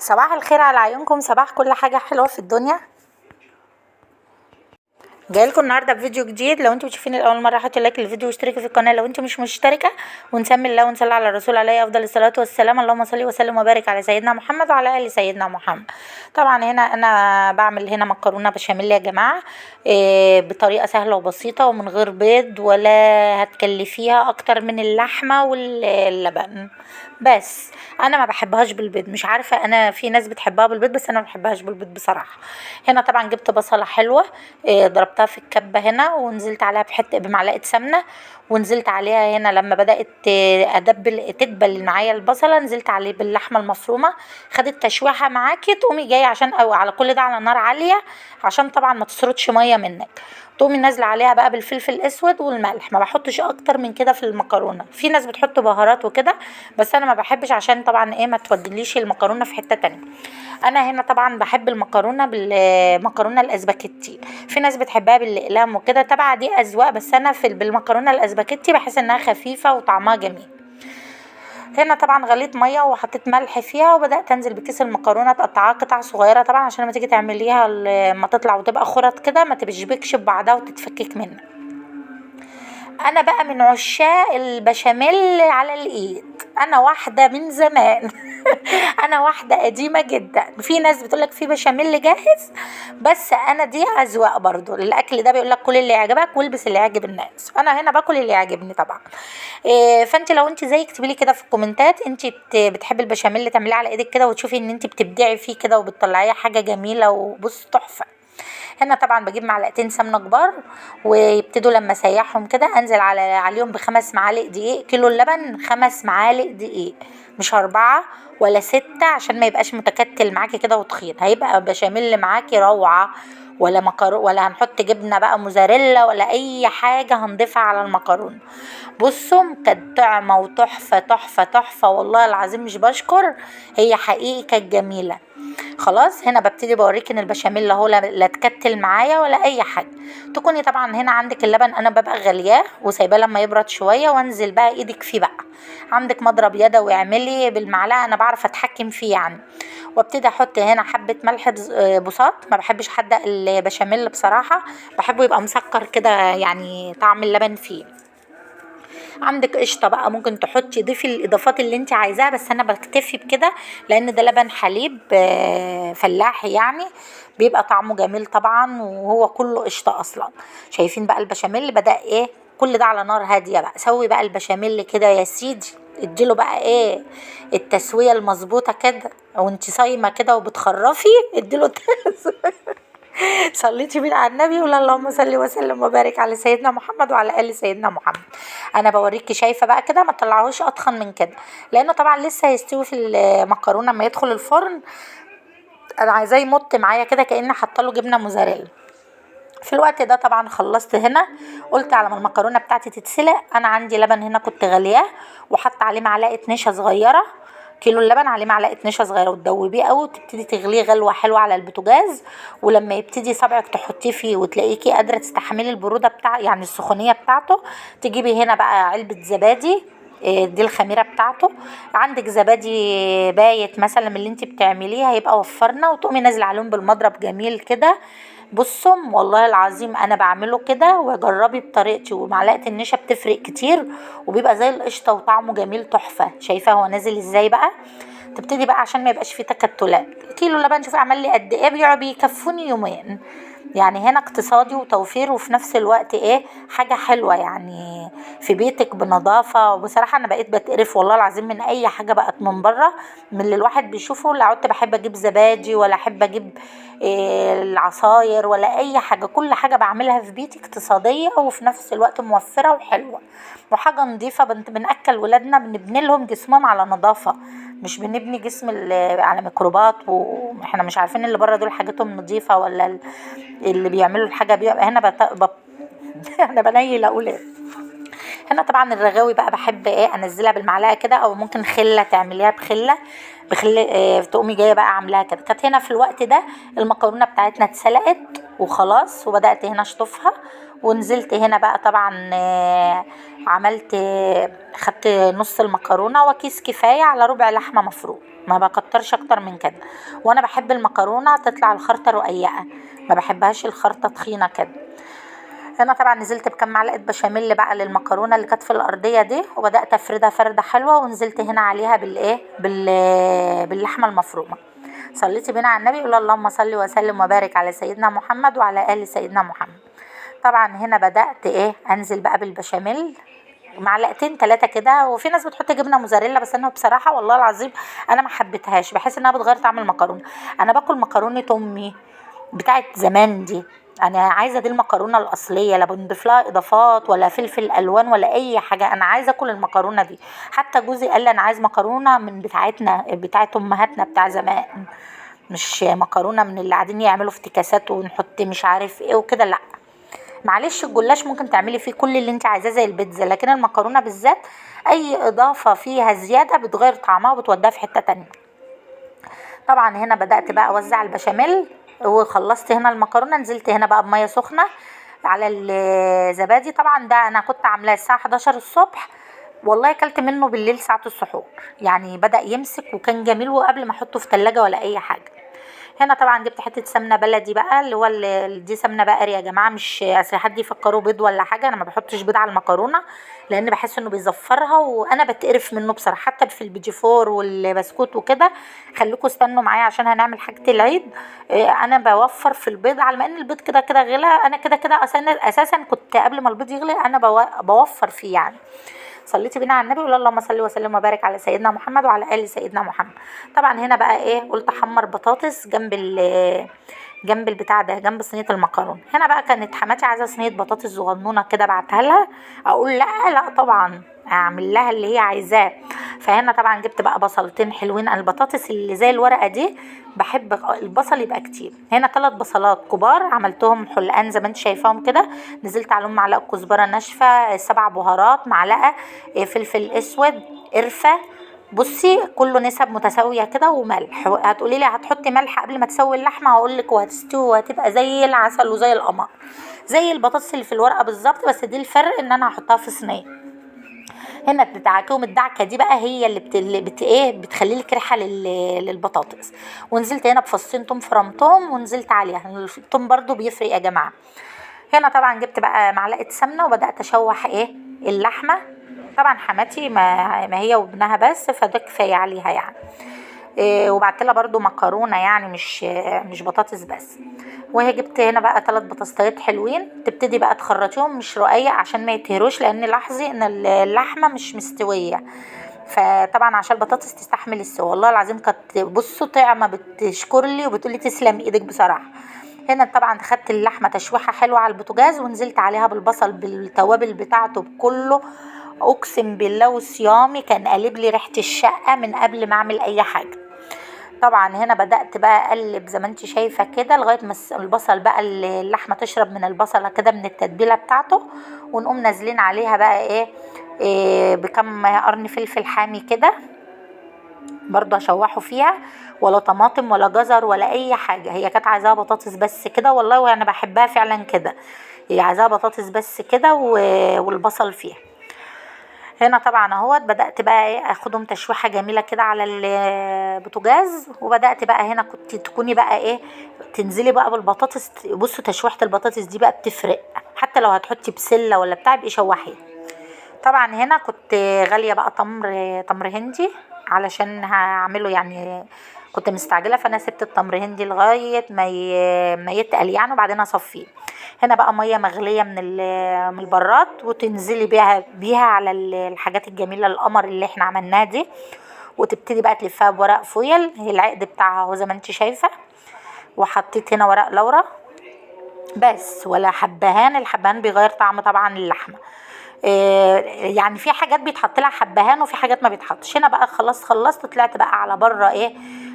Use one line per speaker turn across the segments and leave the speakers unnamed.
صباح الخير على عيونكم، صباح كل حاجة حلوة في الدنيا. جاي لكم النهارده بفيديو جديد. لو انتوا بتشوفيني لاول مره حطوا لايك للفيديو واشتركوا في القناه لو انتوا مش مشتركه، ونسمي الله ونصلي على الرسول عليه افضل الصلاه والسلام. اللهم صل وسلم وبارك على سيدنا محمد وعلى ال سيدنا محمد. طبعا هنا انا بعمل مكرونه بشاميل يا جماعه، بطريقه سهله وبسيطه ومن غير بيض، ولا هتكلفيها اكتر من اللحمه واللبن. بس انا ما بحبهاش بالبيض، مش عارفه، انا في ناس بتحبها بالبيض بس انا ما بحبهاش بالبيض بصراحه. هنا طبعا جبت بصله حلوه، ضربتها في الكبه هنا ونزلت عليها بمعلقه سمنه، ونزلت عليها هنا لما بدات تدبل معايا البصله، نزلت عليه باللحمه المفرومه. خدت تشويحه معاكي تقومي جايه عشان او على كل ده على نار عاليه عشان طبعا ما تسردش ميه منك. تقومي نازله عليها بقى بالفلفل الاسود والملح، ما بحطش اكتر من كده في المكرونه. في ناس بتحط بهارات وكده بس انا ما بحبش، عشان طبعا ما تودليش المكرونه في حته تانية. انا هنا طبعا بحب المكرونه بالمكرونه الاسباجيتي، في ناس بتحبها بالاقلام وكده، طبعا دي اذواق، بس انا بالمكرونه الاسباجيتي بحس انها خفيفه وطعمها جميل. هنا طبعا غليت ميه وحطيت ملح فيها وبدات انزل بكيس المكرونه، تقطعها قطع صغيره طبعا عشان لما تيجي تعمليها لما تطلع وتبقى خرط كده ما تشبكش ببعضها وتتفكك منك. انا بقى من عشاق البشاميل على الايد، انا واحده من زمان انا واحده قديمه جدا. في ناس بتقولك في بشاميل جاهز، بس انا دي اذواق برضو. الاكل ده بيقولك كل اللي يعجبك والبس اللي يعجب الناس، انا هنا باكل اللي يعجبني طبعا. فانت لو انت زي اكتبي لي كده في الكومنتات، انت بتحبي البشاميل اللي تعمليه على ايدك كده وتشوفي ان انت بتبدعي فيه كده وبتطلعيه حاجه جميله وبص تحفه. هنا طبعا بجيب معلقتين سمنه كبار، ويبتدوا لما اسيحهم كده انزل عليهم ب5 معالق دقيق. كيلو اللبن 5 معالق دقيق، مش 4 ولا 6 عشان ما يبقاش متكتل معاكي كده وتخين، هيبقى بشاميل معاكي روعه. ولا ولا هنحط جبنه بقى موزاريلا ولا اي حاجه هنضيفها على المكرونه. بصوا كانت طعمه وتحفه تحفه تحفه، والله العظيم مش بشكر، هي حقيقي كانت جميله. خلاص هنا ببتدي بوريك ان البشاميل اهو لا تكتل معايا ولا اي حاجه. تكوني طبعا هنا عندك اللبن، انا ببقى غلياه وسايباه لما يبرد شويه وانزل بقى ايدك فيه بقى. عندك مضرب يدوي اعملي بالمعلقه، انا بعرف اتحكم فيه يعني. وابتدي احط هنا حبه ملح بساط، ما بحبش حدق البشاميل بصراحه، بحبه يبقى مسكر كده يعني طعم اللبن فيه. عندك قشطه بقى ممكن تحطي ضيفي الاضافات اللي انت عايزاها، بس انا بكتفي بكده لان ده لبن حليب فلاحي يعني، بيبقى طعمه جميل طبعا وهو كله قشطه اصلا. شايفين بقى البشاميل بدأ كل ده على نار هاديه بقى. سوي بقى البشاميل كده يا سيدي، اديله بقى التسويه المظبوطه كده، وانت صايمه كده وبتخرفي اديله صليتي بينا على النبي ولا اللهم صل وسلم وبارك على سيدنا محمد وعلى ال سيدنا محمد. انا بوريكي شايفه بقى كده، ما تطلعوش اتخن من كده لانه طبعا لسه هيستوي في المكرونه لما يدخل الفرن. انا عايزاه يمط معايا كده كأن حاطه له جبنه موزاريلا. في الوقت ده طبعا خلصت هنا، قلت على ما المكرونه بتاعتي تتسلق انا عندي لبن هنا كنت غلياه وحط عليه معلقه نشا صغيره. كيلو اللبن عليه معلقه نشا صغيره وتدوبيه قوي وتبتدي تغليه غلوه حلوه على البوتاجاز. ولما يبتدي صبعك تحطيه فيه وتلاقيكي قادره تستحملي البروده يعني السخونيه بتاعته، تجيبي هنا بقى علبه زبادي، دي الخميره بتاعته. عندك زبادي بايت مثلا من اللي انت بتعمليه هيبقى وفرنا، وتقومي نازله عليهم بالمضرب جميل كده. بصوا والله العظيم انا بعمله كده، وجربي بطريقتي، ومعلقه النشا بتفرق كتير وبيبقى زي القشطه وطعمه جميل تحفه. شايفه هو نازل ازاي بقى؟ تبتدي بقى عشان ما يبقاش فيه تكتلات. كيلو لبن شوفي عمل لي قد ايه، بيكفوني يومين يعني. هنا اقتصادي وتوفير وفي نفس الوقت حاجه حلوه يعني في بيتك بنظافه. وبصراحه انا بقيت بتقرف والله العظيم من اي حاجه بقت من بره، من اللي الواحد بيشوفه. لا عدت بحب اجيب زبادي ولا احب اجيب العصاير ولا اي حاجه، كل حاجه بعملها في بيتي اقتصاديه وفي نفس الوقت موفره وحلوه وحاجه نظيفه. بناكل ولادنا، بنبني لهم جسمهم على نظافه، مش بنبني جسم على ميكروبات، واحنا مش عارفين اللي بره دول حاجتهم نظيفه ولا اللي بيعملوا الحاجه هنا انا بنيل اولاد. هنا طبعا الرغاوي بقى بحب ايه انزلها بالمعلقه كده، او ممكن خله تعمليها بخله تقومي جايه بقى عاملاها كده. كانت هنا في الوقت ده المكرونه بتاعتنا اتسلقت وخلاص، وبدات هنا اشطفها، ونزلت هنا بقى طبعا عملت خدت نص المكرونه وكيس كفايه على ربع لحمه مفروم، ما بكترش اكتر من كده. وانا بحب المكرونه تطلع الخرطه رقيقه، ما بحبهاش الخرطه تخينه كده. هنا طبعا نزلت بكم معلقه بشاميل بقى للمكرونه اللي كانت في الارضيه دي، وبدات افردها فرده حلوه، ونزلت هنا عليها باللحمه المفرومه. صليتي بينا على النبي، قول اللهم صل وسلم وبارك على سيدنا محمد وعلى ال سيدنا محمد. طبعا هنا بدات انزل بقى بالبشاميل معلقتين 3 كده، وفي ناس بتحط جبنه موزاريلا، بس انا بصراحه والله العظيم انا ما حبيتهاش، بحس انها بتغير طعم المكرونه. انا باكل مكرونه امي بتاعت زمان دي، انا عايزه دي المكرونه الاصليه، لا بنضيف لها اضافات ولا فلفل الوان ولا اي حاجه، انا عايزه اكل المكرونه دي. حتى جوزي قال لي انا عايز مكرونه من بتاعتنا بتاعت امهاتنا بتاع زمان، مش مكرونه من اللي قاعدين يعملوا افتكاسات ونحط مش عارف ايه وكده، لا. معلش الجلاش ممكن تعملي فيه كل اللي انت عايزاه زي البيتزا، لكن المكرونه بالذات اي اضافه فيها زياده بتغير طعمها وبتوديها في حته تانية. طبعا هنا بدأت بقى اوزع البشاميل، وخلصت هنا المكرونه، نزلت هنا بقى بميه سخنه على الزبادي. طبعا ده انا كنت عاملاه الساعه 11 الصبح، والله اكلت منه بالليل ساعه السحور، يعني بدأ يمسك وكان جميل، وقبل ما احطه في تلاجة ولا اي حاجه. هنا طبعا جبت حته سمنه بلدي بقى، اللي هو دي سمنه بقري يا جماعه، مش اصل حد يفكروا بيض ولا حاجه، انا ما بحطش بيض على المكرونه، لان بحس انه بيزفرها وانا بتقرف منه بصراحه. حتى في البيجي فور والبسكوت وكده، خليكم استنوا معايا عشان هنعمل حاجه العيد. انا بوفر في البيض، على ما ان البيض كده كده غلا، انا كده كده اساسا كنت قبل ما البيض يغلي انا بوفر فيه يعني. صليتي بينا على النبي، ولا اللهم صل وسلم وبارك على سيدنا محمد وعلى ال سيدنا محمد. طبعا هنا بقى ايه، قلت احمر بطاطس جنب البتاع ده، جنب صينيه المكرونه. هنا بقى كانت حماتي عايزه صينيه بطاطس صغنونه كده، بعتها لها، اقول لا لا طبعا اعمل لها اللي هي عايزاه. فهنا طبعا جبت بقى بصلتين حلوين، البطاطس اللي زي الورقه دي بحب البصل يبقى كتير. هنا 3 بصلات كبار عملتهم حلقان زي ما انت شايفاهم كده، نزلت عليهم معلقه كزبره ناشفه، 7 بهارات، معلقه فلفل اسود، قرفه، بصي كله نسب متساويه كده، وملح. هتقولي لي هتحطي ملح قبل ما تسوي اللحمه، هقول لك وهتستوي وهتبقى زي العسل وزي القمر، زي البطاطس اللي في الورقه بالظبط، بس دي الفرق ان انا هحطها في صينيه. هنا تدعكهم الدعكه دي بقى هي اللي ايه بتخلي لك ريحه للبطاطس. ونزلت هنا بفصين توم فرمتهم ونزلت عليها، التوم برضو بيفرق يا جماعه. هنا طبعا جبت بقى معلقه سمنه وبدات اشوح ايه اللحمه. طبعا حماتي ما هي وابنها بس، فده كفايه عليها يعني. وبعت لها برضو مكرونه يعني، مش بطاطس بس. وهي جبت هنا بقى 3 بطاطسات حلوين، تبتدي بقى تخرطيهم مش رقيق عشان ما يتهروش، لان لاحظي ان اللحمه مش مستويه، فطبعا عشان البطاطس تستحمل السوا. والله العظيم كانت بصوا طعمه بتشكر لي وبتقولي تسلم ايدك بصراحه. هنا طبعا خدت اللحمه تشويحه حلوه على البوتاجاز، ونزلت عليها بالبصل بالتوابل بتاعته بكله، اقسم بالله وصيامي كان قالب لي ريحه الشقه من قبل ما اعمل اي حاجه. طبعا هنا بدأت بقى اقلب زي ما انت شايفه كده لغايه ما البصل بقى اللحمه تشرب من البصله كده من التتبيله بتاعته، ونقوم نازلين عليها بقى إيه بكم قرن فلفل حامي كده، برضه هشوحه فيها، ولا طماطم ولا جزر ولا اي حاجه، هي كانت عايزاها بطاطس بس كده والله، وانا بحبها فعلا كده، هي عايزاها بطاطس بس كده والبصل فيها. هنا طبعا اهوت بدأت بقى ايه اخدهم تشويحة جميلة كده على البوتاجاز، وبدأت بقى هنا كنت تكوني بقى ايه تنزلي بقى بالبطاطس. بصوا تشويحة البطاطس دي بقى بتفرق، حتى لو هتحطي بسلة ولا بتاع بقى شوحيه. طبعا هنا كنت غالية بقى تمر هندي علشان هعمله يعني، كنت مستعجلة، فانا سبت التمر هندي لغاية ما يتقل يعني، وبعدين اصفيه. هنا بقى مية مغلية من البراد، وتنزلي بيها على الحاجات الجميلة القمر اللي احنا عملناها دي، وتبتدي بقى تلفها بورق فويل، هي العقد بتاعها اهو زي ما انت شايفة. وحطيت هنا ورق لورا بس، ولا حبهان، الحبهان بيغير طعم طبعا اللحمة. يعني في حاجات بيتحط لها حبهان وفي حاجات ما بيتحطش. هنا بقى خلاص خلصت، طلعت بقى على بره ايه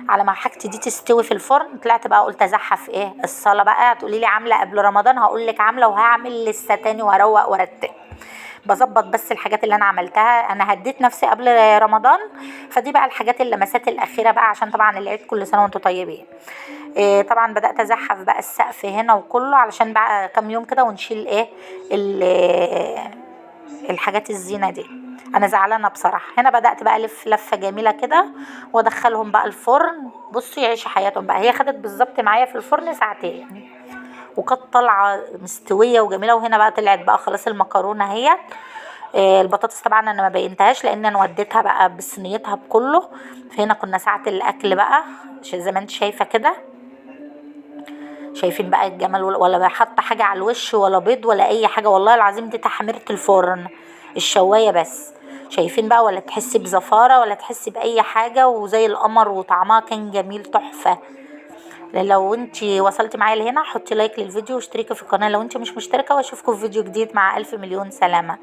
على ما حاجتي دي تستوي في الفرن، طلعت بقى قلت ازحف ايه الصلاه بقى. هتقولي لي عامله قبل رمضان، هقول لك عامله وهعمل لسه تاني واروق وارتب. بظبط بس الحاجات اللي انا عملتها. انا هديت نفسي قبل رمضان، فدي بقى الحاجات اللمسات الاخيره بقى عشان طبعا العيد كل سنه وانتم طيبين. طبعا بدات ازحف بقى السقف هنا وكله علشان بقى كام يوم كده ونشيل الحاجات الزينه دي. انا زعلانه بصراحه. هنا بدات بقى الف لفه جميله كده وادخلهم بقى الفرن. بصوا يعيشوا حياتهم بقى. هي خدت بالظبط معايا في الفرن ساعتين وكانت طالعه مستويه وجميله. وهنا بقى طلعت بقى خلاص المكرونه اهي. البطاطس طبعا انا ما بينتهاش لان انا وديتها بقى بصينيتها بكله. فهنا كنا ساعه الاكل بقى زي ما انت شايفه كده. شايفين بقى الجمال، ولا حاطه حاجه على الوش ولا بيض ولا اي حاجه، والله العظيم دي تحميره الفرن الشوايه بس. شايفين بقى، ولا تحسي بزفاره ولا تحسي باي حاجه، وزي القمر، وطعمها كان جميل تحفه. لو انت وصلتي معايا لهنا حطي لايك للفيديو واشتركي في القناه لو انت مش مشتركه، واشوفكم في فيديو جديد مع الف مليون سلامه.